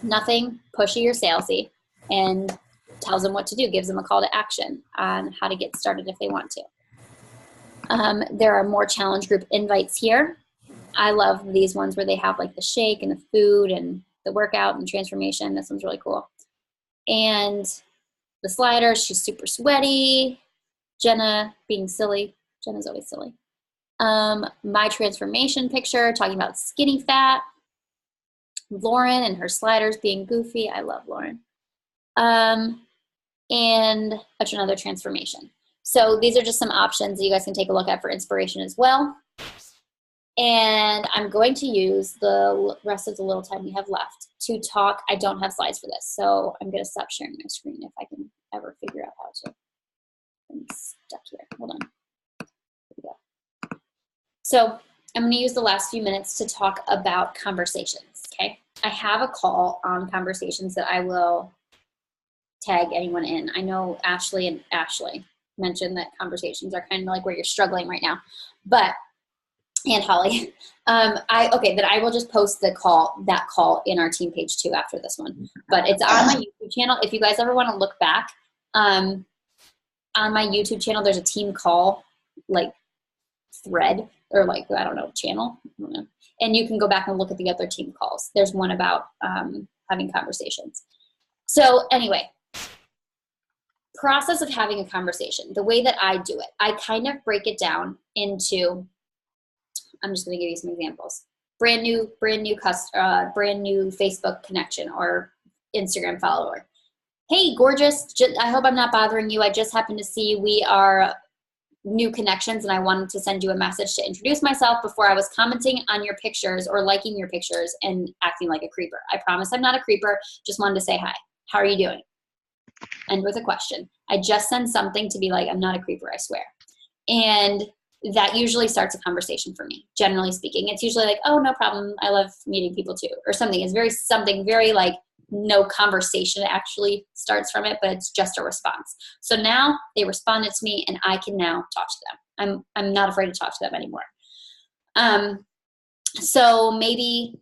Speaker 1: nothing pushy or salesy, and tells them what to do, gives them a call to action on how to get started if they want to. There are more challenge group invites here. I love these ones where they have like the shake and the food and the workout and transformation. This one's really cool. And the sliders, she's super sweaty. Jenna being silly. Jenna's always silly. My transformation picture, talking about skinny fat. Lauren and her sliders being goofy. I love Lauren. And another transformation. So these are just some options that you guys can take a look at for inspiration as well. And I'm going to use the rest of the little time we have left to talk. I don't have slides for this, so I'm going to stop sharing my screen if I can ever figure out how to. I'm stuck here. Hold on. Here we go. So I'm going to use the last few minutes to talk about conversations, okay? I have a call on conversations that I will tag anyone in. I know Ashley mentioned that conversations are kind of like where you're struggling right now, but and Holly, then I will just post that call in our team page too after this one. But it's on my YouTube channel. If you guys ever want to look back, on my YouTube channel, there's a team call like thread or like, I don't know, channel. I don't know. And you can go back and look at the other team calls. There's one about having conversations. So anyway, process of having a conversation, the way that I do it, I kind of break it down into, I'm just going to give you some examples. Brand new Facebook connection or Instagram follower. Hey, gorgeous. I hope I'm not bothering you. I just happened to see we are new connections and I wanted to send you a message to introduce myself before I was commenting on your pictures or liking your pictures and acting like a creeper. I promise I'm not a creeper. Just wanted to say hi. How are you doing? End with a question. I just send something to be like, I'm not a creeper, I swear. And that usually starts a conversation for me, generally speaking. It's usually like, oh, no problem. I love meeting people too. Or something. It's something very like no conversation actually starts from it, but it's just a response. So now they responded to me and I can now talk to them. I'm not afraid to talk to them anymore. So maybe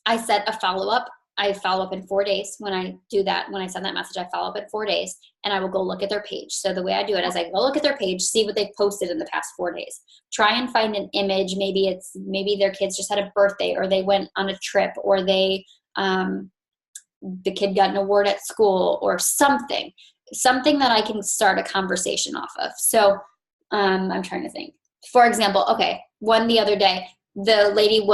Speaker 1: I set a follow-up. I follow up in 4 days. When I do that, when I send that message, I follow up in 4 days and I will go look at their page. So the way I do it is I go look at their page, see what they've posted in the past 4 days, try and find an image. Maybe their kids just had a birthday or they went on a trip or the kid got an award at school or something that I can start a conversation off of. So I'm trying to think. For example, okay, one the other day, the lady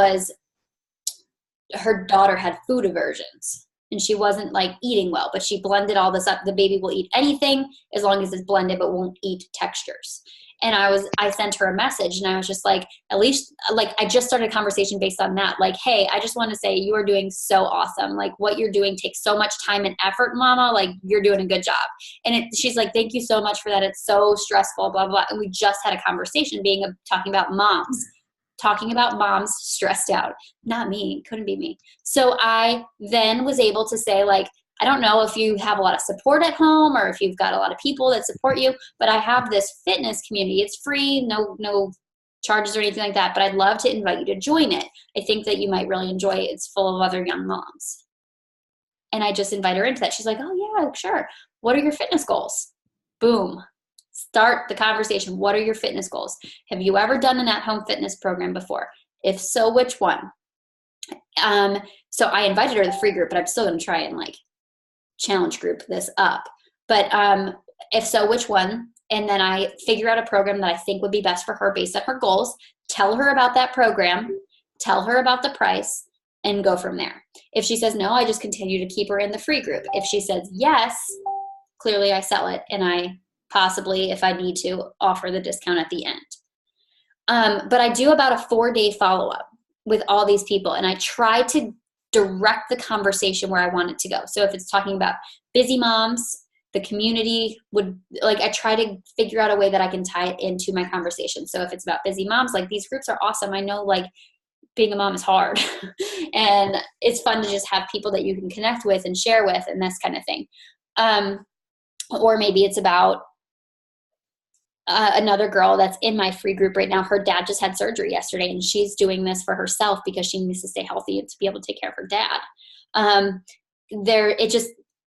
Speaker 1: her daughter had food aversions and she wasn't like eating well, but she blended all this up. The baby will eat anything as long as it's blended, but won't eat textures. And I sent her a message and I was just like, at least like, I just started a conversation based on that. Like, hey, I just want to say you are doing so awesome. Like what you're doing takes so much time and effort, mama. Like you're doing a good job. And she's like, thank you so much for that. It's so stressful, blah, blah. And we just had a conversation talking about moms stressed out. Not me, couldn't be me. So I then was able to say like, I don't know if you have a lot of support at home or if you've got a lot of people that support you, but I have this fitness community. It's free, no charges or anything like that, but I'd love to invite you to join it. I think that you might really enjoy it. It's full of other young moms. And I just invite her into that. She's like, oh yeah, sure. What are your fitness goals? Boom. Start the conversation. What are your fitness goals? Have you ever done an at-home fitness program before? If so, which one? So I invited her to the free group, but I'm still going to try and like challenge group this up. But if so, which one? And then I figure out a program that I think would be best for her based on her goals, tell her about that program, tell her about the price, and go from there. If she says no, I just continue to keep her in the free group. If she says yes, clearly I sell it, and I possibly, if I need to, offer the discount at the end. But I do about a 4-day follow-up with all these people, and I try to direct the conversation where I want it to go. So if it's talking about busy moms, the community I try to figure out a way that I can tie it into my conversation. So if it's about busy moms, like these groups are awesome. I know like being a mom is hard and it's fun to just have people that you can connect with and share with and this kind of thing. Or maybe it's about another girl that's in my free group right now. Her dad just had surgery yesterday and she's doing this for herself because she needs to stay healthy and to be able to take care of her dad.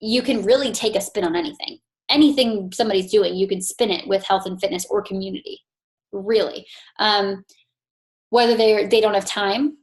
Speaker 1: You can really take a spin on anything somebody's doing. You can spin it with health and fitness or community, really. Whether they don't have time,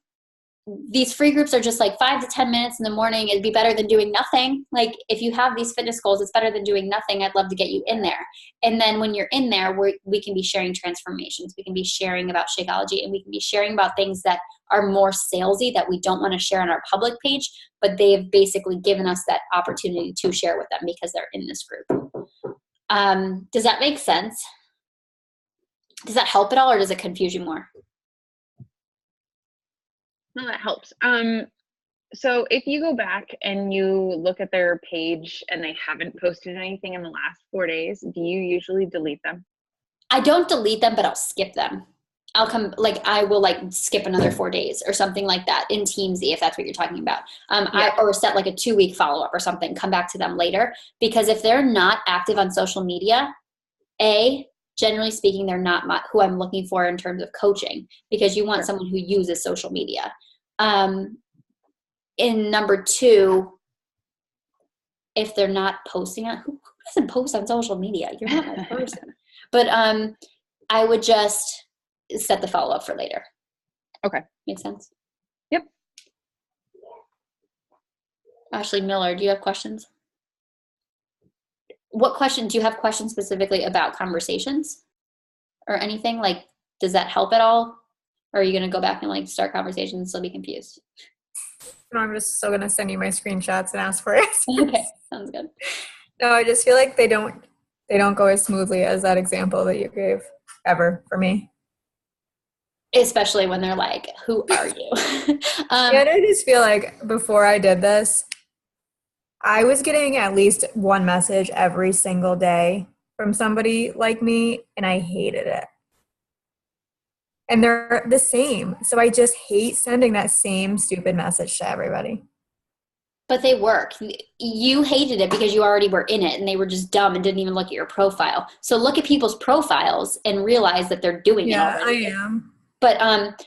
Speaker 1: these free groups are just like 5 to 10 minutes in the morning. It'd be better than doing nothing. Like if you have these fitness goals, it's better than doing nothing. I'd love to get you in there. And then when you're in there, we can be sharing transformations. We can be sharing about Shakeology, and we can be sharing about things that are more salesy that we don't want to share on our public page, but they have basically given us that opportunity to share with them because they're in this group. Does that make sense? Does that help at all, or does it confuse you more?
Speaker 4: No, that helps. So if you go back and you look at their page and they haven't posted anything in the last 4 days, do you usually delete them?
Speaker 1: I don't delete them, but I'll skip them. I will skip another 4 days or something like that in Teamsy, if that's what you're talking about. Or set like a 2-week follow-up or something, come back to them later. Because if they're not active on social media, generally speaking, they're not who I'm looking for in terms of coaching, because you want someone who uses social media. In number 2, if they're not posting on, who doesn't post on social media? You're not that person. But I would just set the follow-up for later.
Speaker 4: Okay.
Speaker 1: Make sense?
Speaker 4: Yep.
Speaker 1: Ashley Miller, do you have questions? What question, do you have questions specifically about conversations or anything? Like, does that help at all? Or are you going to go back and start conversations and still be confused?
Speaker 7: No, I'm just still going to send you my screenshots and ask for it.
Speaker 1: Okay, sounds good.
Speaker 7: No, I just feel like they don't go as smoothly as that example that you gave ever for me.
Speaker 1: Especially when they're like, who are you?
Speaker 7: I just feel like before I did this, I was getting at least one message every single day from somebody like me, and I hated it. And they're the same. So I just hate sending that same stupid message to everybody.
Speaker 1: But they work. You hated it because you already were in it and they were just dumb and didn't even look at your profile. So look at people's profiles and realize that they're doing it already.
Speaker 7: I am.
Speaker 1: But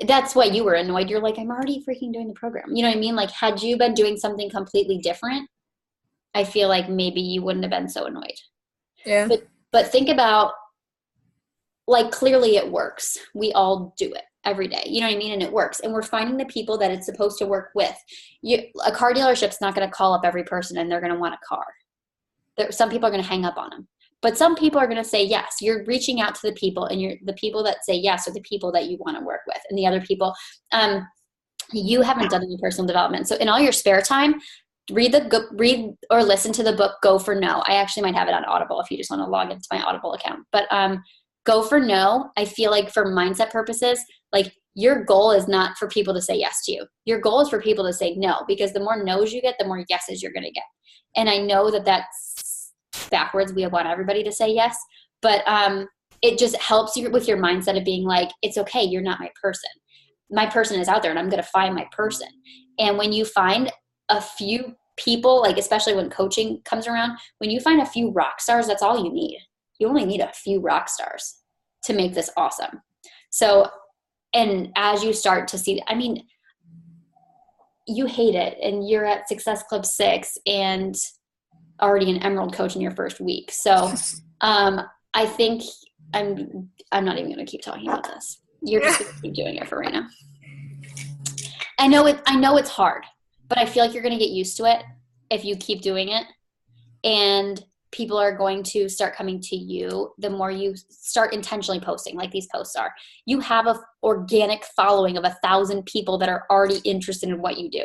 Speaker 1: that's why you were annoyed. You're like, I'm already freaking doing the program. You know what I mean? Like, had you been doing something completely different, I feel like maybe you wouldn't have been so annoyed.
Speaker 7: Yeah.
Speaker 1: But think about, like, clearly it works. We all do it every day. You know what I mean? And it works. And we're finding the people that it's supposed to work with. A car dealership's not going to call up every person and they're going to want a car. Some people are going to hang up on them. But some people are going to say yes. You're reaching out to the people, and the people that say yes are the people that you want to work with. And the other people, you haven't done any personal development. So in all your spare time, read or listen to the book Go for No. I actually might have it on Audible if you just want to log into my Audible account. But Go for No, I feel like for mindset purposes, like your goal is not for people to say yes to you. Your goal is for people to say no, because the more no's you get, the more yeses you're going to get. And I know that that's backwards. We want everybody to say yes, but it just helps you with your mindset of being like, it's okay. You're not my person. My person is out there and I'm going to find my person. And when you find a few people, like especially when coaching comes around, when you find a few rock stars, that's all you need. You only need a few rock stars to make this awesome. So, and as you start to see, I mean, you hate it and you're at Success Club 6 and already an Emerald coach in your first week. So I think I'm not even going to keep talking about this. You're just going to keep doing it for right now. I know it's hard, but I feel like you're going to get used to it if you keep doing it. And people are going to start coming to you the more you start intentionally posting like these posts are. You have an organic following of 1,000 people that are already interested in what you do.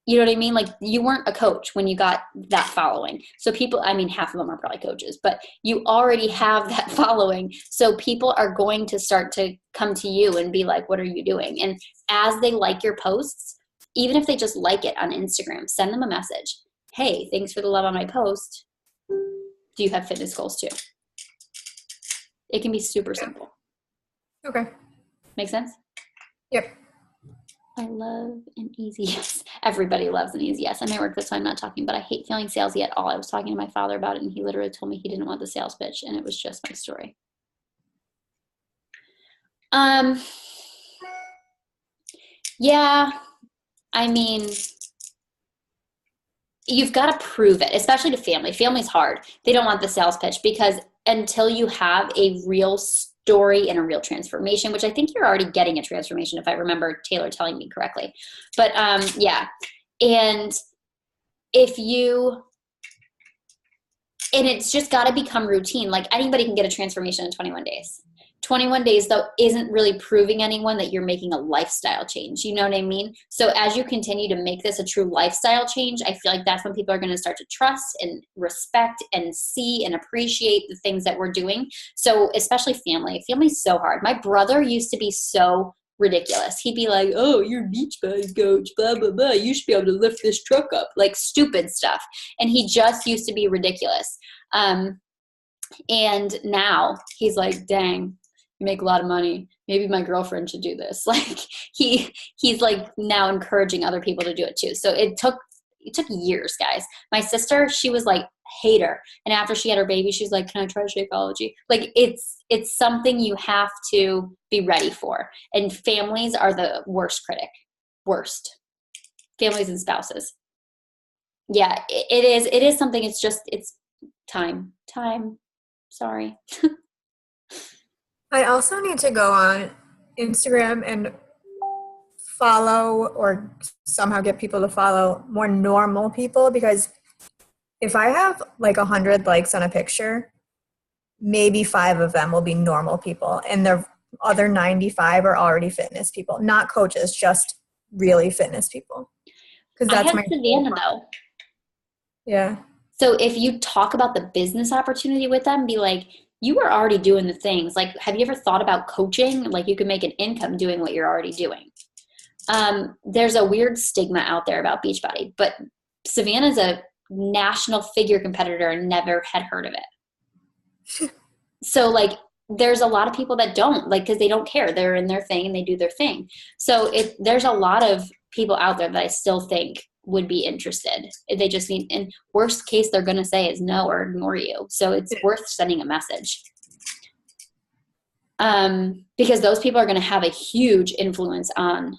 Speaker 1: You know what I mean? Like, you weren't a coach when you got that following. So people, I mean, half of them are probably coaches, but you already have that following. So people are going to start to come to you and be like, what are you doing? And as they like your posts, even if they just like it on Instagram, send them a message. Hey, thanks for the love on my post. Do you have fitness goals too? It can be super simple.
Speaker 7: Okay.
Speaker 1: Make sense?
Speaker 7: Yep.
Speaker 1: I love an easy yes. Everybody loves an easy yes. I'm at work, that's why I'm not talking, but I hate feeling salesy at all. I was talking to my father about it, and he literally told me he didn't want the sales pitch, and it was just my story. Yeah, I mean, you've got to prove it, especially to family. Family's hard. They don't want the sales pitch because until you have a real story and a real transformation, which I think you're already getting a transformation if I remember Taylor telling me correctly. But yeah, and it's just got to become routine. Like, anybody can get a transformation in 21 days. 21 days, though, isn't really proving anyone that you're making a lifestyle change. You know what I mean? So as you continue to make this a true lifestyle change, I feel like that's when people are going to start to trust and respect and see and appreciate the things that we're doing. So especially family. Family's so hard. My brother used to be so ridiculous. He'd be like, oh, you're a beach body coach, blah, blah, blah. You should be able to lift this truck up. Like, stupid stuff. And he just used to be ridiculous. And now he's like, dang, you make a lot of money. Maybe my girlfriend should do this. Like, he's like now encouraging other people to do it too. So it took years, guys. My sister, she was like, hate her. And after she had her baby, she's like, can I try Shakeology? Like, it's something you have to be ready for. And families are the worst critic. Worst. Families and spouses. Yeah, it is something. It's time. Sorry.
Speaker 7: I also need to go on Instagram and follow or somehow get people to follow more normal people, because if I have like 100 likes on a picture, maybe 5 of them will be normal people, and the other 95 are already fitness people, not coaches, just really fitness people. Because that's my
Speaker 1: Savannah though.
Speaker 7: Yeah.
Speaker 1: So if you talk about the business opportunity with them, be like, you are already doing the things. Like, have you ever thought about coaching? Like, you can make an income doing what you're already doing. There's a weird stigma out there about Beachbody, but Savannah's a national figure competitor and never had heard of it. So like, there's a lot of people that don't, like, because they don't care. They're in their thing and they do their thing. So there's a lot of people out there that I still think would be interested. They just need, and worst case they're going to say is no or ignore you. So it's worth sending a message. Because those people are going to have a huge influence on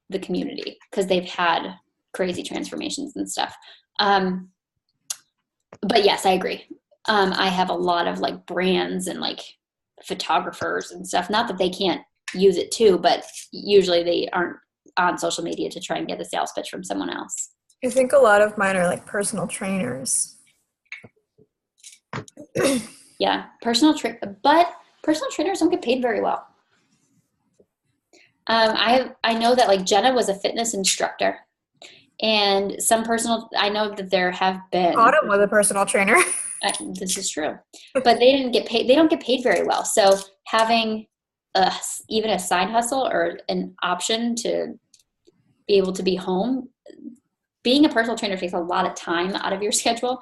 Speaker 1: the community because they've had crazy transformations and stuff. But yes, I agree. I have a lot of like brands and like photographers and stuff. Not that they can't use it too, but usually they aren't on social media to try and get a sales pitch from someone else.
Speaker 7: I think a lot of mine are like personal trainers.
Speaker 1: Yeah, but personal trainers don't get paid very well. I know that like Jenna was a fitness instructor, and I know that there have been.
Speaker 7: Autumn was a personal trainer.
Speaker 1: This is true, but they didn't get paid. They don't get paid very well. So having even a side hustle or an option to be able to be home, being a personal trainer takes a lot of time out of your schedule.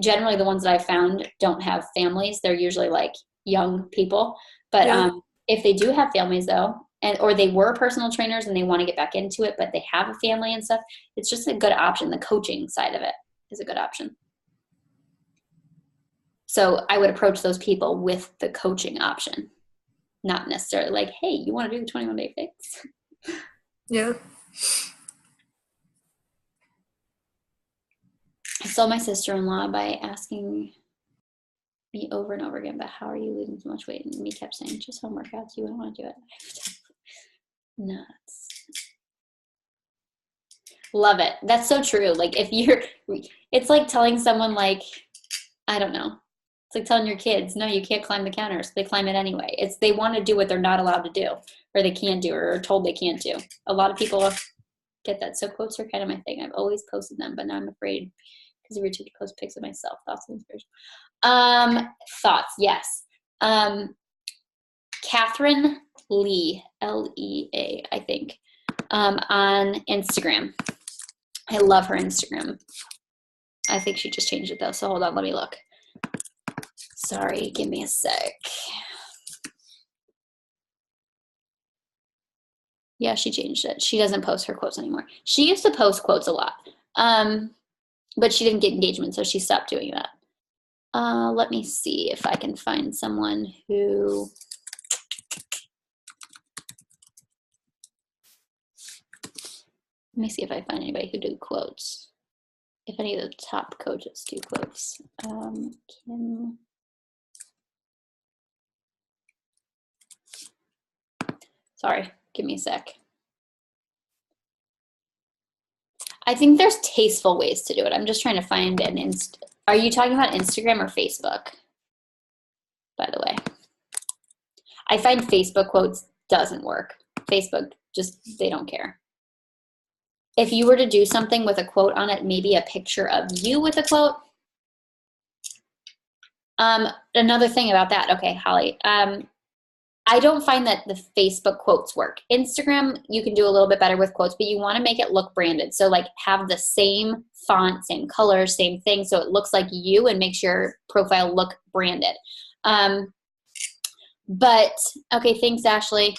Speaker 1: Generally, the ones that I found don't have families. They're usually like young people. But if they do have families though, or they were personal trainers and they want to get back into it, but they have a family and stuff, it's just a good option. The coaching side of it is a good option. So I would approach those people with the coaching option, not necessarily like, hey, you want to do the 21-day fix?
Speaker 7: Yeah.
Speaker 1: I saw my sister-in-law by asking me over and over again about how are you losing so much weight, and me kept saying just home workouts, you wouldn't want to do it. Nuts. Love it. That's so true. Like it's like telling someone like, I don't know, it's like telling your kids, no, you can't climb the counters. They climb it anyway. They want to do what they're not allowed to do, or they can't do, or are told they can't do. A lot of people get that. So quotes are kind of my thing. I've always posted them, but now I'm afraid because every time I post pics of myself, thoughts and inspiration. Thoughts, yes. Catherine Lee, Lea, I think, on Instagram. I love her Instagram. I think she just changed it though, so hold on, let me look. Sorry, give me a sec. Yeah, she changed it. She doesn't post her quotes anymore. She used to post quotes a lot, but she didn't get engagement, so she stopped doing that. Let me see if I can find someone who... Let me see if I find anybody who do quotes. If any of the top coaches do quotes. Kim. Sorry, give me a sec. I think there's tasteful ways to do it. I'm just trying to find an Are you talking about Instagram or Facebook? By the way. I find Facebook quotes doesn't work. Facebook, they don't care. If you were to do something with a quote on it, maybe a picture of you with a quote. Another thing about that, okay, Holly, I don't find that the Facebook quotes work. Instagram, you can do a little bit better with quotes, but you want to make it look branded. So like have the same font, same color, same thing, so it looks like you and makes your profile look branded. But, okay, thanks, Ashley.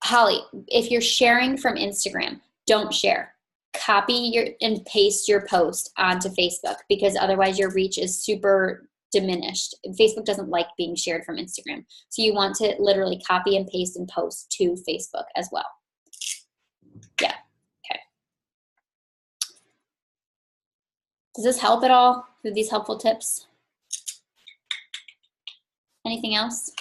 Speaker 1: Holly, if you're sharing from Instagram, don't share. Copy and paste your post onto Facebook because otherwise your reach is super diminished. Facebook doesn't like being shared from Instagram. So you want to literally copy and paste and post to Facebook as well. Yeah, okay. Does this help at all? Are these helpful tips? Anything else?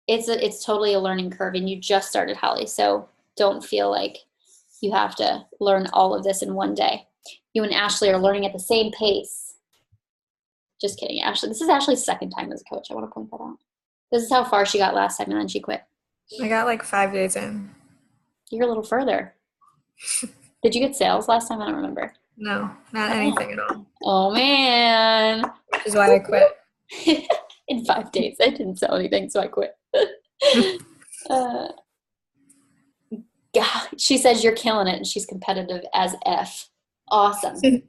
Speaker 1: It's totally a learning curve, and you just started, Holly, so don't feel like you have to learn all of this in one day. You and Ashley are learning at the same pace. Just kidding, Ashley. This is Ashley's second time as a coach. I want to point that out. This is how far she got last time, and then she quit.
Speaker 7: I got like 5 days in.
Speaker 1: You're a little further. Did you get sales last time? I don't remember.
Speaker 7: No, not anything at all.
Speaker 1: Oh man.
Speaker 7: Which is why I quit.
Speaker 1: In 5 days, I didn't sell anything, so I quit. Yeah, she says you're killing it, and she's competitive as F. Awesome.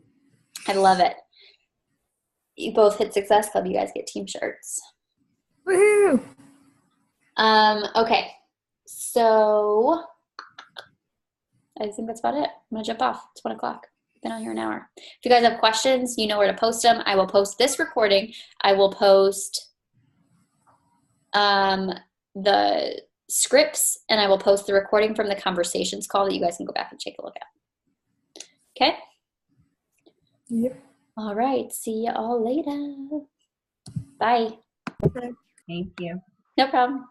Speaker 1: I love it. You both hit Success Club. You guys get team shirts.
Speaker 7: Woohoo!
Speaker 1: Okay, so I think that's about it. I'm gonna jump off. It's 1 o'clock. Been on here an hour. If you guys have questions, you know where to post them. I will post this recording. I will post the scripts, and I will post the recording from the conversations call that you guys can go back and take a look at. Okay?
Speaker 7: Yep.
Speaker 1: All right. See you all later. Bye.
Speaker 2: Thank you.
Speaker 1: No problem.